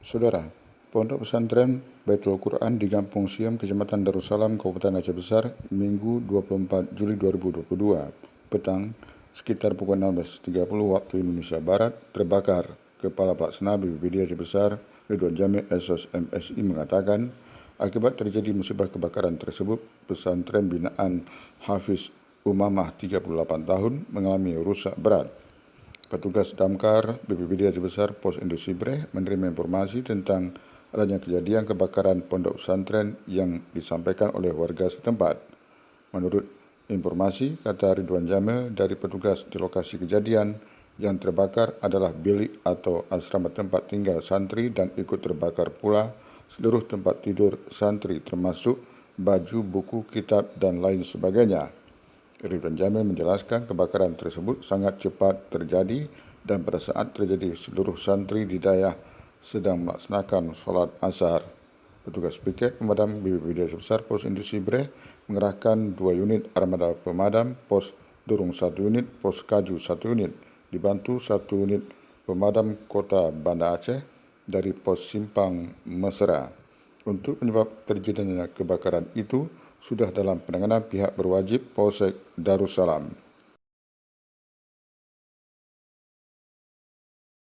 Saudara, Pondok Pesantren Baitul Quran di Kampung Siam, Kecamatan Darussalam, Kabupaten Aceh Besar, Minggu 24 Juli 2022, petang, sekitar pukul 16.30 waktu Indonesia Barat, terbakar. Kepala Pelaksana BPBD Aceh Besar, Ridwan Jamil SOS MSI mengatakan, akibat terjadi musibah kebakaran tersebut, pesantren binaan Hafiz Umamah 38 tahun mengalami rusak berat. Petugas Damkar BPBD Aceh Besar Pos Industri Breh menerima informasi tentang adanya kejadian kebakaran pondok pesantren yang disampaikan oleh warga setempat. Menurut informasi, kata Ridwan Jamil dari petugas di lokasi kejadian, yang terbakar adalah bilik atau asrama tempat tinggal santri dan ikut terbakar pula seluruh tempat tidur santri termasuk baju, buku, kitab, dan lain sebagainya. Ridwan Jamil menjelaskan kebakaran tersebut sangat cepat terjadi dan pada saat terjadi seluruh santri di daerah sedang melaksanakan solat asar. Petugas piket pemadam BPBD Aceh Besar Pos Industri Breh mengerahkan 2 unit armada pemadam, pos Durung 1 unit, pos Kaju 1 unit, dibantu 1 unit pemadam kota Banda Aceh dari pos Simpang Mesra. Untuk penyebab terjadinya kebakaran itu sudah dalam penanganan pihak berwajib Polsek Darussalam.